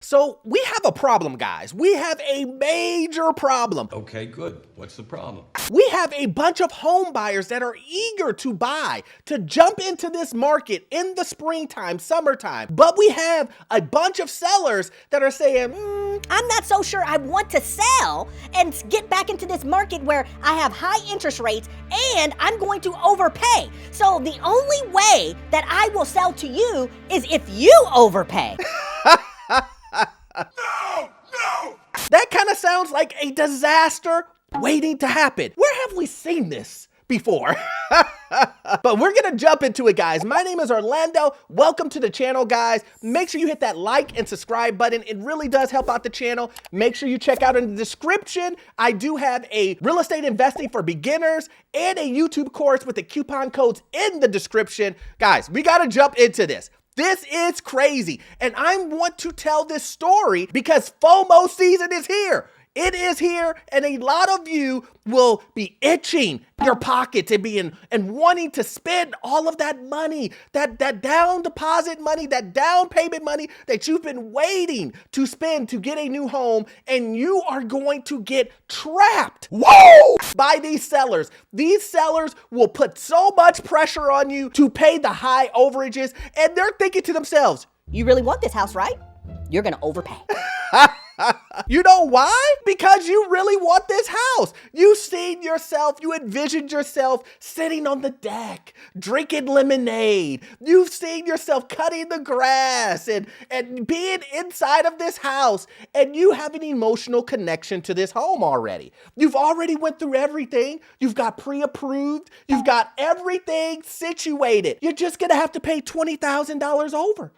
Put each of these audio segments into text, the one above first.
So we have a problem, guys. We have a major problem. Okay, good. What's the problem? We have a bunch of home buyers that are eager to buy, to jump into this market in the springtime, summertime. But we have a bunch of sellers that are saying, I'm not so sure I want to sell and get back into this market where I have high interest rates and I'm going to overpay. So the only way that I will sell to you is if you overpay. No! that kind of sounds like a disaster waiting to happen. Where have we seen this before? But we're gonna jump into it, guys. My name is Orlando. Welcome to the channel, guys. Make sure you hit that like and subscribe button. It really does help out the channel. Make sure you check out in the description. I do have a real estate investing for beginners and a YouTube course with the coupon codes in the description. Guys, we gotta jump into this. This is crazy, and I want to tell this story because FOMO season is here. It is here, and a lot of you will be itching your pockets and wanting to spend all of that money, that down deposit money, that down payment money that you've been waiting to spend to get a new home, and you are going to get trapped by these sellers. These sellers will put so much pressure on you to pay the high overages, and they're thinking to themselves, You really want this house, right? You're gonna overpay. you know why? Because you really want this house. You seen yourself, you envisioned yourself sitting on the deck, drinking lemonade. You've seen yourself cutting the grass and being inside of this house, and you have an emotional connection to this home already. You've already went through everything. You've got pre-approved. You've got everything situated. You're just gonna have to pay $20,000 over.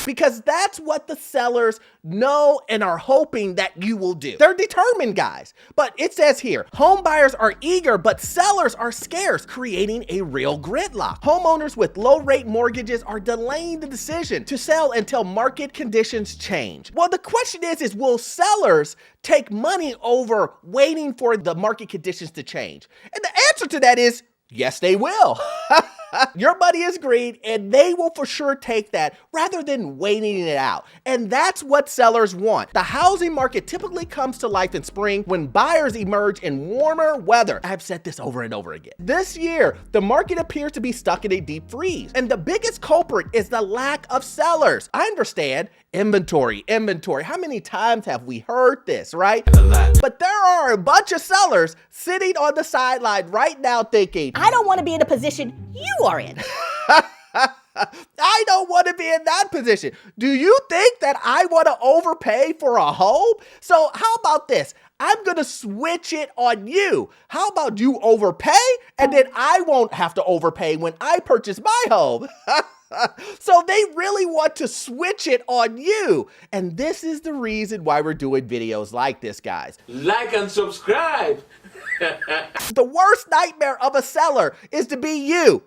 Because that's what the sellers know and are hoping that you will do. They're determined, guys. But it says here, home buyers are eager, but sellers are scarce, creating a real gridlock. Homeowners with low rate mortgages are delaying the decision to sell until market conditions change. Well, the question is will sellers take money over waiting for the market conditions to change? And the answer to that is yes, they will. Your money is green, and they will for sure take that rather than waiting it out. And that's what sellers want. The housing market typically comes to life in spring when buyers emerge in warmer weather. I've said this over and over again. This year, the market appears to be stuck in a deep freeze, and the biggest culprit is the lack of sellers. I understand inventory. How many times have we heard this, right? But there are a bunch of sellers sitting on the sideline right now thinking, I don't want to be in a position you are in. I don't want to be in that position. Do you think that I want to overpay for a home? So how about this? I'm going to switch it on you. How about you overpay and then I won't have to overpay when I purchase my home? So they really want to switch it on you. And this is the reason why we're doing videos like this, guys. Like and subscribe. The worst nightmare of a seller is to be you.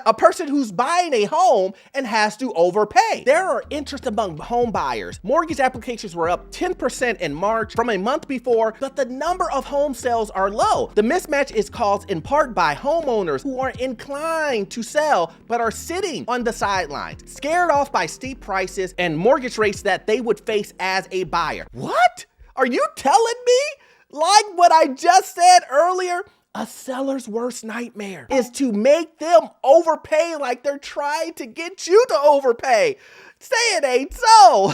A person who's buying a home and has to overpay. There are interest among home buyers. Mortgage applications were up 10% in March from a month before, but the number of home sales are low. The mismatch is caused in part by homeowners who are inclined to sell but are sitting on the sidelines, scared off by steep prices and mortgage rates that they would face as a buyer. What? Are you telling me? Like what I just said earlier, a seller's worst nightmare is to make them overpay like they're trying to get you to overpay. Say it ain't so.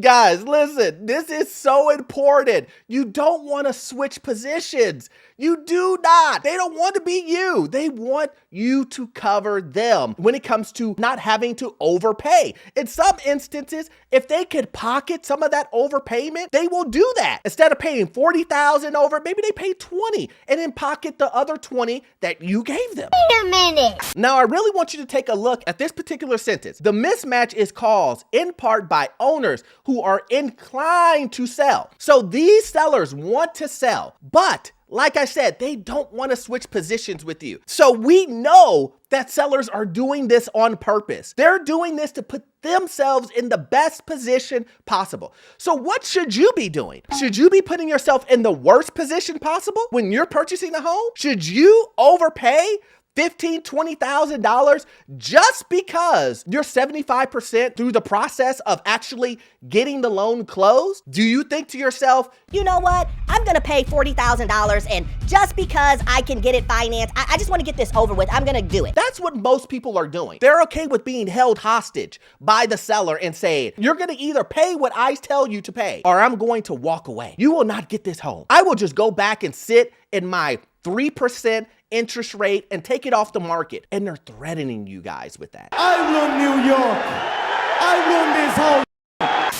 Guys, listen, this is so important. You don't want to switch positions. You do not. They don't want to be you. They want you to cover them when it comes to not having to overpay. In some instances, if they could pocket some of that overpayment, they will do that. Instead of paying $40,000 over, maybe they pay $20,000 and then pocket the other $20,000 that you gave them. Wait a minute. Now, I really want you to take a look at this particular sentence. The mismatch is caused in part by owners who are inclined to sell. So these sellers want to sell, but like I said, they don't want to switch positions with you. So we know that sellers are doing this on purpose. They're doing this to put themselves in the best position possible. So what should you be doing? Should you be putting yourself in the worst position possible when you're purchasing a home? Should you overpay $15,000, $20,000 just because you're 75% through the process of actually getting the loan closed? Do you think to yourself, You know what? I'm gonna pay $40,000, and just because I can get it financed, I just wanna get this over with. I'm gonna do it. that's what most people are doing. They're okay with being held hostage by the seller and saying, you're gonna either pay what I tell you to pay or I'm going to walk away. You will not get this home. I will just go back and sit in my 3% interest rate and take it off the market. And they're threatening you guys with that. I run New York. I run this whole.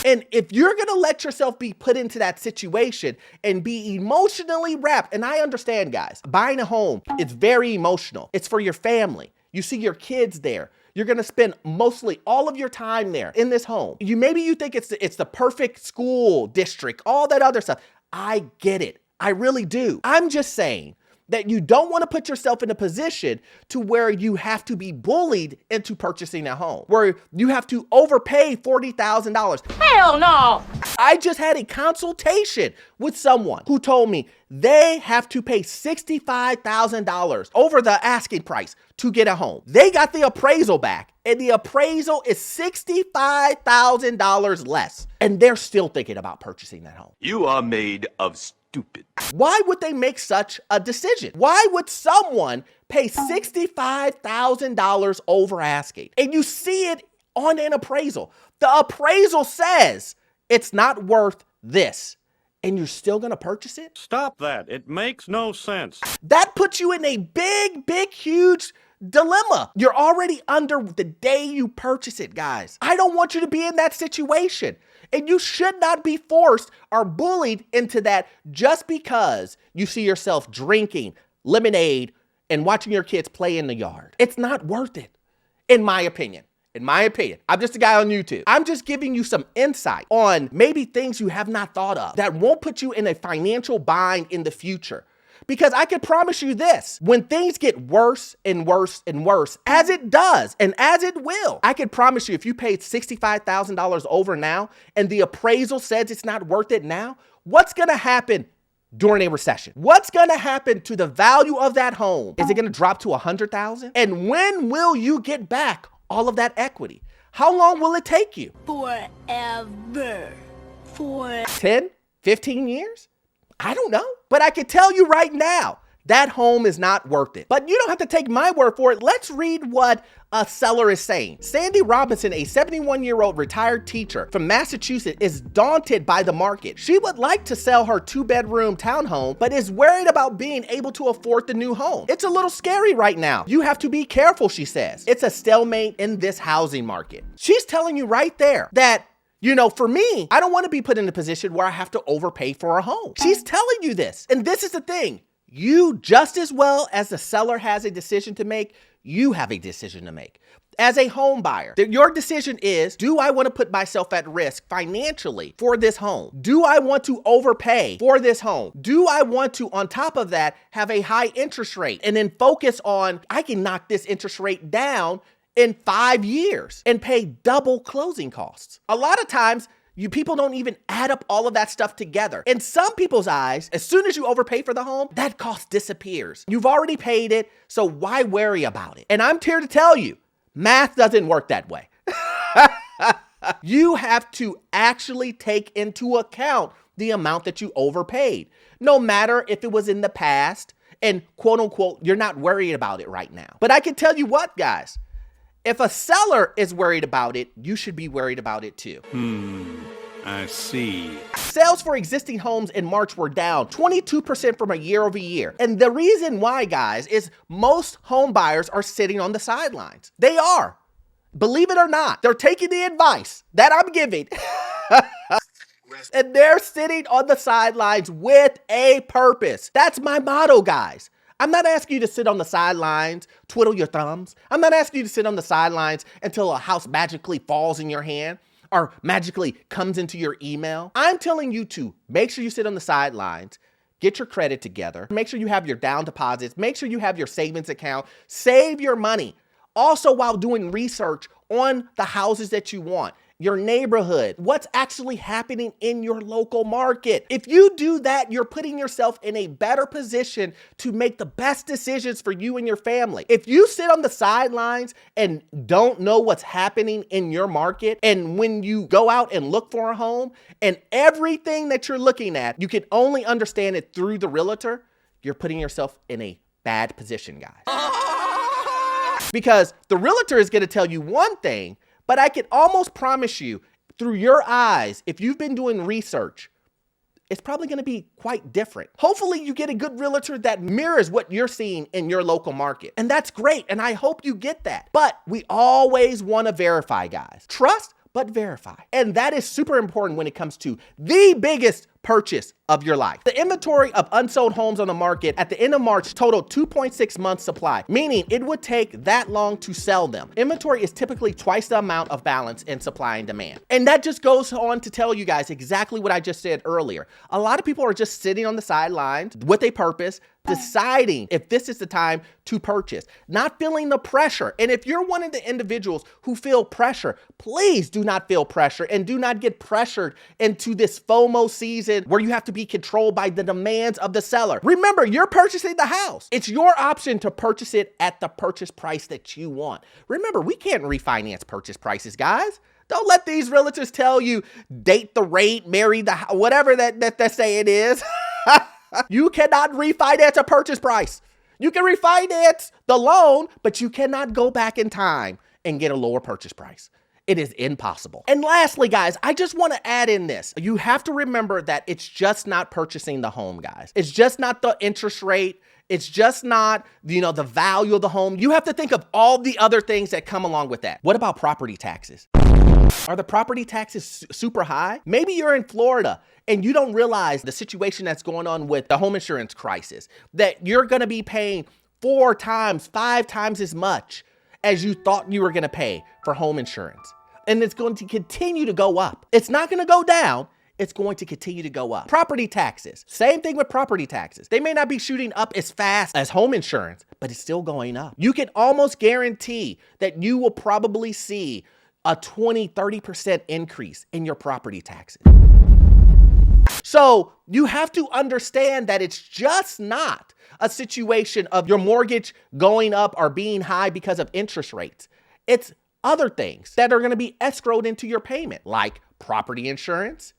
And if you're gonna let yourself be put into that situation and be emotionally wrapped, and I understand, guys, buying a home, it's very emotional. It's for your family. You see your kids there. You're gonna spend mostly all of your time there in this home. Maybe you think it's the perfect school district, all that other stuff. I get it. I really do. I'm just saying that you don't want to put yourself in a position to where you have to be bullied into purchasing a home, where you have to overpay $40,000. Hell no! I just had a consultation with someone who told me they have to pay $65,000 over the asking price to get a home. They got the appraisal back, and the appraisal is $65,000 less, and they're still thinking about purchasing that home. You are made of stupid. Why would they make such a decision? Why would someone pay $65,000 over asking? And you see it on an appraisal. The appraisal says it's not worth this, and you're still gonna purchase it? Stop that. It makes no sense. That puts you in a big, huge dilemma. You're already under the day you purchase it, guys. I don't want you to be in that situation. And you should not be forced or bullied into that just because you see yourself drinking lemonade and watching your kids play in the yard. It's not worth it, in my opinion. In my opinion, I'm just a guy on YouTube. I'm just giving you some insight on maybe things you have not thought of that won't put you in a financial bind in the future. Because I can promise you this, when things get worse and worse and worse, as it does and as it will, I can promise you if you paid $65,000 over now and the appraisal says it's not worth it now, what's gonna happen during a recession? What's gonna happen to the value of that home? Is it gonna drop to $100,000? And when will you get back all of that equity? How long will it take you? Forever. 10, 15 years? I don't know, but I can tell you right now, that home is not worth it. But you don't have to take my word for it. Let's read what a seller is saying. Sandy Robinson, a 71-year-old retired teacher from Massachusetts, is daunted by the market. She would like to sell her 2-bedroom townhome, but is worried about being able to afford the new home. It's a little scary right now. You have to be careful, she says. It's a stalemate in this housing market. She's telling you right there that, you know, for me, I don't want to be put in a position where I have to overpay for a home. She's telling you this. And this is the thing. You, just as well as the seller has a decision to make, you have a decision to make. As a home buyer, your decision is, do I want to put myself at risk financially for this home? Do I want to overpay for this home? Do I want to, on top of that, have a high interest rate and then focus on, I can knock this interest rate down in 5 years and pay double closing costs? A lot of times, people don't even add up all of that stuff together. In some people's eyes, as soon as you overpay for the home, that cost disappears. You've already paid it, so why worry about it? And I'm here to tell you, math doesn't work that way. You have to actually take into account the amount that you overpaid, no matter if it was in the past and quote unquote, you're not worried about it right now. But I can tell you what, guys, if a seller is worried about it, you should be worried about it too. I see. Sales for existing homes in March were down 22% from a year over year. And the reason why, guys, is most home buyers are sitting on the sidelines. They are. Believe it or not, they're taking the advice that I'm giving. And they're sitting on the sidelines with a purpose. That's my motto, guys. I'm not asking you to sit on the sidelines, twiddle your thumbs. I'm not asking you to sit on the sidelines until a house magically falls in your hand or magically comes into your email. I'm telling you to make sure you sit on the sidelines, get your credit together, make sure you have your down deposits, make sure you have your savings account, save your money. Also while doing research on the houses that you want. your neighborhood, what's actually happening in your local market. If you do that, you're putting yourself in a better position to make the best decisions for you and your family. If you sit on the sidelines and don't know what's happening in your market, and when you go out and look for a home and everything that you're looking at, you can only understand it through the realtor, you're putting yourself in a bad position, guys. Because the realtor is going to tell you one thing, but I can almost promise you through your eyes, if you've been doing research, it's probably going to be quite different. Hopefully you get a good realtor that mirrors what you're seeing in your local market. And that's great. And I hope you get that. But we always want to verify, guys. Trust, but verify. And that is super important when it comes to the biggest purchase of your life. The inventory of unsold homes on the market at the end of March totaled 2.6 months supply, meaning it would take that long to sell them. Inventory is typically twice the amount of balance in supply and demand. And that just goes on to tell you guys exactly what I just said earlier. A lot of people are just sitting on the sidelines with a purpose, deciding if this is the time to purchase, not feeling the pressure. And if you're one of the individuals who feel pressure, please do not feel pressure and do not get pressured into this FOMO season where you have to be controlled by the demands of the seller. Remember, you're purchasing the house. It's your option to purchase it at the purchase price that you want. Remember, we can't refinance purchase prices, guys. Don't let these realtors tell you date the rate, marry the whatever that say it is. You cannot refinance a purchase price. You can refinance the loan, but you cannot go back in time and get a lower purchase price. It is impossible. And lastly, guys, I just want to add in this. You have to remember that it's just not purchasing the home, guys. It's just not the interest rate. It's just not, the value of the home. You have to think of all the other things that come along with that. What about property taxes? Are the property taxes super high? Maybe you're in Florida and you don't realize the situation that's going on with the home insurance crisis, that you're going to be paying 4 times, 5 times as much as you thought you were going to pay for home insurance. And it's going to continue to go up. It's not going to go down. It's going to continue to go up. Property taxes. Same thing with property taxes. They may not be shooting up as fast as home insurance, but it's still going up. You can almost guarantee that you will probably see a 20-30% increase in your property taxes. So you have to understand that it's just not a situation of your mortgage going up or being high because of interest rates. It's other things that are going to be escrowed into your payment, like property insurance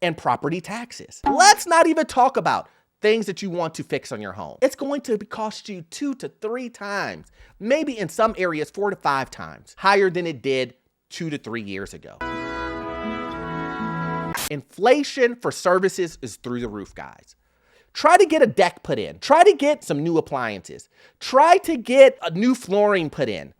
and property taxes. Let's not even talk about things that you want to fix on your home. It's going to cost you 2 to 3 times, maybe in some areas 4 to 5 times higher than it did 2 to 3 years ago. Inflation for services is through the roof, guys. Try to get a deck put in. Try to get some new appliances. Try to get a new flooring put in.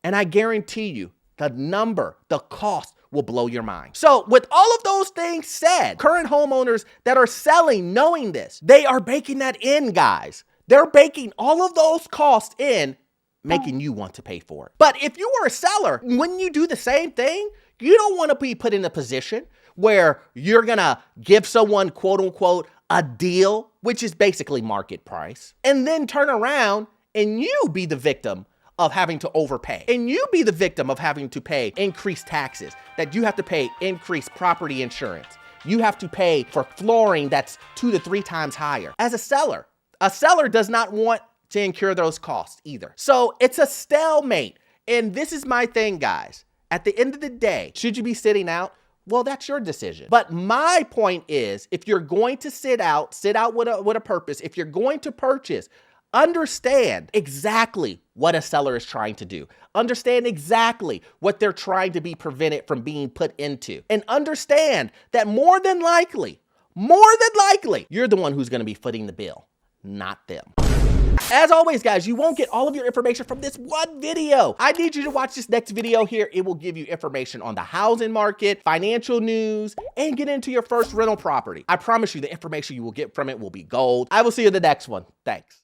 And I guarantee you, the cost will blow your mind. So with all of those things said, current homeowners that are selling, knowing this, they are baking that in, guys. They're baking all of those costs in, making you want to pay for it. But if you are a seller, when you do the same thing, you don't want to be put in a position where you're gonna give someone, quote unquote, a deal, which is basically market price, and then turn around and you be the victim of having to overpay. And you be the victim of having to pay increased taxes, that you have to pay increased property insurance. You have to pay for flooring that's 2 to 3 times higher. As a seller does not want to incur those costs either. So it's a stalemate. And this is my thing, guys. At the end of the day, should you be sitting out? Well, that's your decision. But my point is, if you're going to sit out with a purpose. If you're going to purchase, understand exactly what a seller is trying to do. Understand exactly what they're trying to be prevented from being put into. And understand that more than likely, you're the one who's going to be footing the bill, not them. As always, guys, you won't get all of your information from this one video. I need you to watch this next video here. It will give you information on the housing market, financial news, and get into your first rental property. I promise you the information you will get from it will be gold. I will see you in the next one. Thanks.